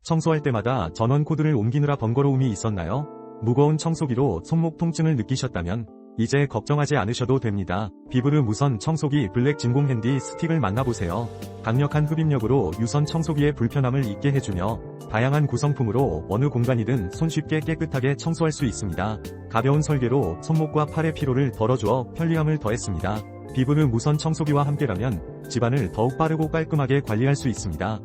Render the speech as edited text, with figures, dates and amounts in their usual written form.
청소할 때마다 전원 코드를 옮기느라 번거로움이 있었나요? 무거운 청소기로 손목 통증을 느끼셨다면 이제 걱정하지 않으셔도 됩니다. 비브르 무선 청소기 블랙 진공 핸디 스틱을 만나보세요. 강력한 흡입력으로 유선 청소기의 불편함을 잊게 해주며 다양한 구성품으로 어느 공간이든 손쉽게 깨끗하게 청소할 수 있습니다. 가벼운 설계로 손목과 팔의 피로를 덜어주어 편리함을 더했습니다. 비브르 무선 청소기와 함께라면 집안을 더욱 빠르고 깔끔하게 관리할 수 있습니다.